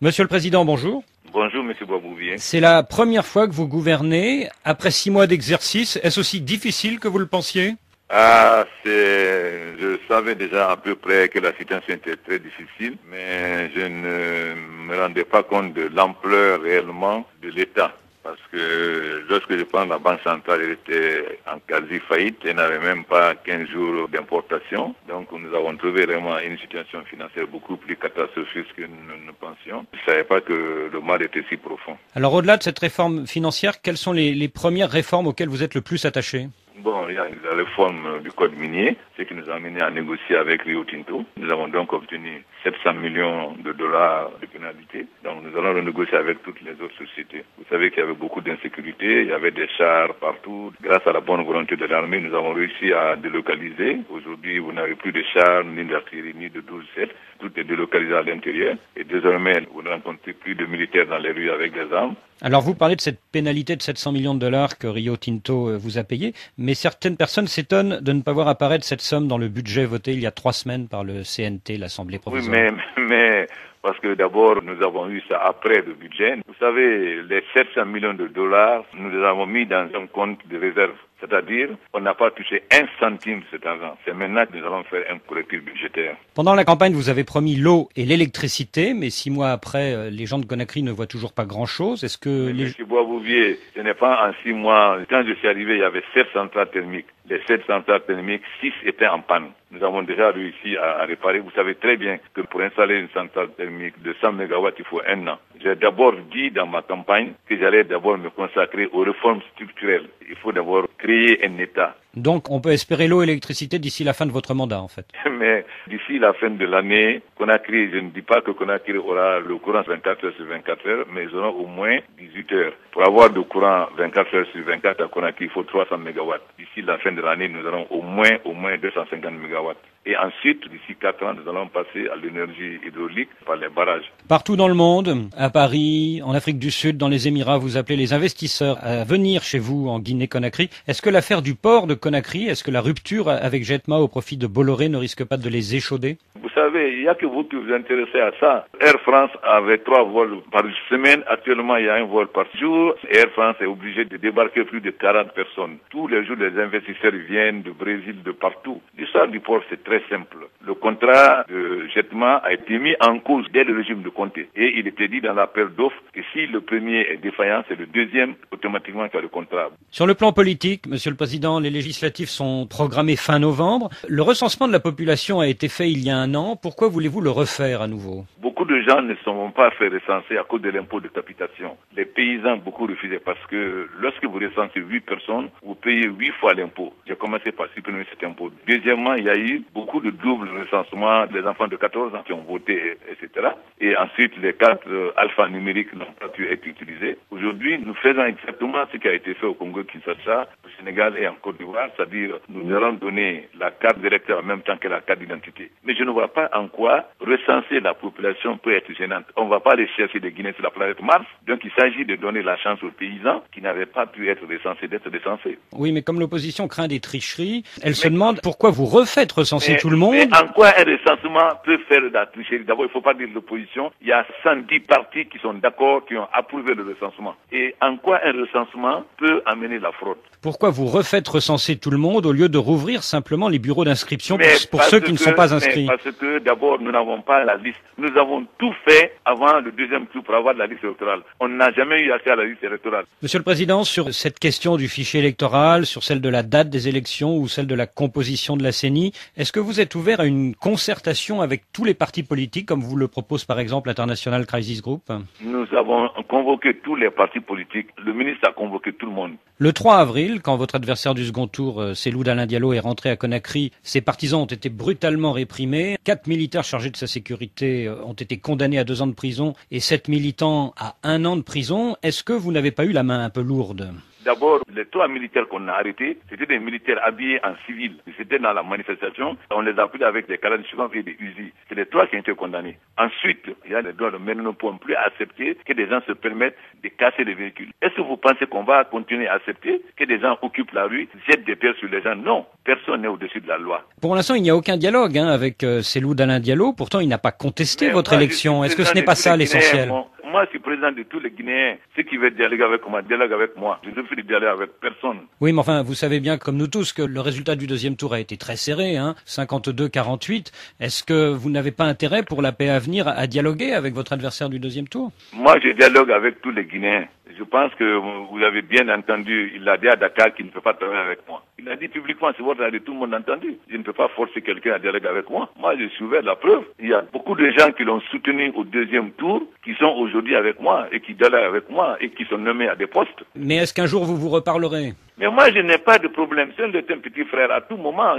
Monsieur le Président, bonjour. Bonjour, Monsieur Boisbouvier. C'est la première fois que vous gouvernez. Après 6 mois d'exercice, est-ce aussi difficile que vous le pensiez? Je savais déjà à peu près que la situation était très difficile, mais je ne me rendais pas compte de l'ampleur réellement de l'État. Parce que lorsque je prends la Banque centrale, elle était en quasi-faillite, elle n'avait même pas 15 jours d'importation. Donc nous avons trouvé vraiment une situation financière beaucoup plus catastrophique que nous ne pensions. Je ne savais pas que le mal était si profond. Alors au-delà de cette réforme financière, quelles sont les premières réformes auxquelles vous êtes le plus attaché? Bon, il y a la réforme du code minier, ce qui nous a amené à négocier avec Rio Tinto. Nous avons donc obtenu 700 millions de dollars de pénalité. Donc nous allons renégocier avec toutes les autres sociétés. Vous savez qu'il y avait beaucoup d'insécurité, il y avait des chars partout. Grâce à la bonne volonté de l'armée, nous avons réussi à délocaliser. Aujourd'hui, vous n'avez plus de chars, ni d'artillerie, ni de 12-7. Tout est délocalisé à l'intérieur. Et désormais, vous ne rencontrez plus de militaires dans les rues avec des armes. Alors vous parlez de cette pénalité de 700 millions de dollars que Rio Tinto vous a payé, mais certaines personnes s'étonnent de ne pas voir apparaître cette somme dans le budget voté il y a 3 semaines par le CNT, l'Assemblée provisoire. Oui, mais parce que d'abord, nous avons eu ça après le budget. Vous savez, les 700 millions de dollars, nous les avons mis dans un compte de réserve. C'est-à-dire, on n'a pas touché un centime de cet argent. C'est maintenant que nous allons faire un correctif budgétaire. Pendant la campagne, vous avez promis l'eau et l'électricité, mais 6 mois après, les gens de Conakry ne voient toujours pas grand-chose. Est-ce que Monsieur Boisbouvier, ce n'est pas en 6 mois. Quand je suis arrivé, il y avait 7 centrales thermiques. Les 7 centrales thermiques, 6 étaient en panne. Nous avons déjà réussi à réparer. Vous savez très bien que pour installer une centrale thermique de 100 MW, il faut 1 an. J'ai d'abord dit dans ma campagne que j'allais d'abord me consacrer aux réformes structurelles. Il faut d'abord créer un État. Donc on peut espérer l'eau et l'électricité d'ici la fin de votre mandat en fait. Mais d'ici la fin de l'année, Conakry, je ne dis pas que Conakry aura le courant 24 heures sur 24 heures, mais ils auront au moins 18 heures. Pour avoir du courant 24 heures sur 24 à Conakry, il faut 300 MW. D'ici la fin de l'année, nous aurons au moins 250 MW. Et ensuite, d'ici 4 ans, nous allons passer à l'énergie hydraulique par les barrages. Partout dans le monde, à Paris, en Afrique du Sud, dans les Émirats, vous appelez les investisseurs à venir chez vous en Guinée-Conakry. Est-ce que l'affaire du port de Conakry, est-ce que la rupture avec Jetma au profit de Bolloré ne risque pas de les échauder? Vous savez, il n'y a que vous qui vous intéressez à ça. Air France avait 3 vols par semaine. Actuellement, il y a un vol par jour. Air France est obligé de débarquer plus de 40 personnes. Tous les jours, les investisseurs viennent du Brésil, de partout. L'histoire du port, c'est très simple. Le contrat de Jetma a été mis en cause dès le régime de Conté. Et il était dit dans l'appel d'offres que si le premier est défaillant, c'est le deuxième automatiquement qui a le contrat. Sur le plan politique, Monsieur le Président, les législatives sont programmées fin novembre. Le recensement de la population a été fait il y a 1 an. Pourquoi voulez-vous le refaire à nouveau? Beaucoup de gens ne sont pas fait recenser à cause de l'impôt de capitation. Les paysans, beaucoup refusaient parce que lorsque vous recensez 8 personnes, vous payez 8 fois l'impôt. J'ai commencé par supprimer cet impôt. Deuxièmement, il y a eu beaucoup de doubles recensements des enfants de 14 ans qui ont voté, etc. Et ensuite, les cartes alphanumériques n'ont pas pu être utilisées. Aujourd'hui, nous faisons exactement ce qui a été fait au Congo-Kinshasa, au Sénégal et en Côte d'Ivoire, c'est-à-dire nous allons donner la carte d'électeur en même temps que la carte d'identité. Mais je ne vois pas en quoi recenser la population peut être gênante. On ne va pas aller chercher des Guinéens sur la planète Mars, donc il s'agit de donner la chance aux paysans qui n'avaient pas pu être recensés d'être recensés. Oui, mais comme l'opposition craint des tricheries, elle se demande pourquoi vous refaites recenser tout le monde. Mais en quoi un recensement peut faire de la tricherie? D'abord, il ne faut pas dire l'opposition. Il y a 110 partis qui sont d'accord, qui ont approuvé le recensement. Et en quoi un recensement peut amener la fraude? Pourquoi vous refaites recenser tout le monde au lieu de rouvrir simplement les bureaux d'inscription pour ceux qui ne sont pas inscrits? Parce que d'abord, nous n'avons pas la liste. Nous avons tout fait avant le deuxième tour pour avoir la liste électorale. On n'a jamais eu accès à la liste électorale. Monsieur le Président, sur cette question du fichier électoral, sur celle de la date des élections ou celle de la composition de la CENI, est-ce que vous êtes ouvert à une concertation avec tous les partis politiques, comme vous le propose par exemple l'International Crisis Group? Nous avons convoqué tous les partis politiques. Le ministre a convoqué tout le monde. Le 3 avril, quand votre adversaire du second tour, Cellou Dalein Diallo, est rentré à Conakry, ses partisans ont été brutalement réprimés. 4 militaires chargés de sa sécurité ont été condamnés à 2 ans de prison et 7 militants à 1 an de prison. Est-ce que vous n'avez pas eu la main un peu lourde? D'abord, les 3 militaires qu'on a arrêtés, c'était des militaires habillés en civil. C'était dans la manifestation. On les a pris avec des Kalachnikovs et des Uzi. C'est les 3 qui ont été condamnés. Ensuite, il y a les droits de mais nous ne pouvons plus accepter que des gens se permettent de casser les véhicules. Est-ce que vous pensez qu'on va continuer à accepter que des gens occupent la rue, jettent des pierres sur les gens? Non. Personne n'est au-dessus de la loi. Pour l'instant, il n'y a aucun dialogue avec Cellou Dalein Diallo. Pourtant, il n'a pas contesté votre élection. Est-ce que ce n'est pas ça l'essentiel? Moi, je suis président de tous les Guinéens. Ceux qui veulent dialoguer avec moi, dialogue avec moi. Je ne refuse de dialoguer avec personne. Oui, mais enfin, vous savez bien, comme nous tous, que le résultat du deuxième tour a été très serré, 52-48. Est-ce que vous n'avez pas intérêt, pour la paix à venir, à dialoguer avec votre adversaire du deuxième tour? Moi, je dialogue avec tous les Guinéens. Je pense que vous avez bien entendu, il a dit à Dakar qu'il ne peut pas travailler avec moi. Il a dit publiquement, c'est votre avis, tout le monde a entendu. Je ne peux pas forcer quelqu'un à dialoguer avec moi. Moi, je suis ouvert, la preuve. Il y a beaucoup de gens qui l'ont soutenu au deuxième tour, qui sont aujourd'hui avec moi et qui dialoguent avec moi et qui sont nommés à des postes. Mais est-ce qu'un jour vous vous reparlerez? Mais moi, je n'ai pas de problème. C'est un petit frère à tout moment.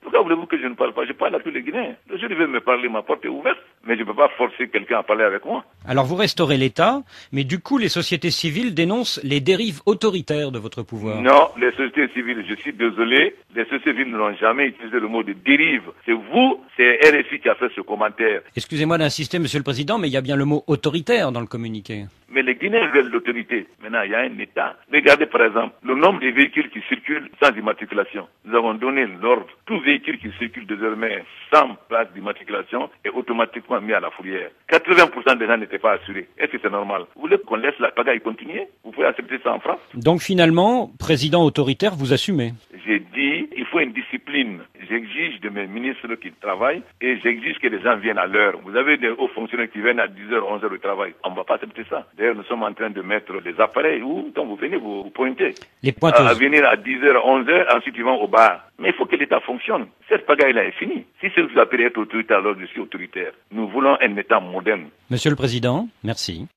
Pourquoi voulez-vous que je ne parle pas? Je parle à tous les Guinéens. Je devais me parler, ma porte est ouverte. Mais je ne peux pas forcer quelqu'un à parler avec moi. Alors vous restaurez l'État, mais du coup les sociétés civiles dénoncent les dérives autoritaires de votre pouvoir. Non, les sociétés civiles, je suis désolé, les sociétés civiles n'ont jamais utilisé le mot de dérive. C'est vous, c'est RFI qui a fait ce commentaire. Excusez-moi d'insister, Monsieur le Président, mais il y a bien le mot autoritaire dans le communiqué. Mais les Guinéens veulent l'autorité. Maintenant, il y a un État. Regardez par exemple le nombre de véhicules qui circulent sans immatriculation. Nous avons donné l'ordre. Tout véhicule qui circule désormais sans plaque d'immatriculation est automatiquement mis à la fourrière. 80% des gens n'étaient pas assurés. Est-ce que c'est normal? Vous voulez qu'on laisse la pagaille continuer? Vous pouvez accepter ça en France? Donc finalement, président autoritaire, vous assumez? J'ai dit, il faut une discipline. J'exige de mes ministres qui travaillent et j'exige que les gens viennent à l'heure. Vous avez des hauts fonctionnaires qui viennent à 10h, 11h au travail. On ne va pas accepter ça. D'ailleurs, nous sommes en train de mettre les appareils où, quand vous venez, vous pointez. Les pointeuses. À venir à 10h, 11h, ensuite ils vont au bar. Mais il faut que l'État fonctionne. Cette pagaille-là est finie. Si c'est vous appelez être autoritaire, alors je suis autoritaire. Nous voulons un État moderne. Monsieur le Président, merci.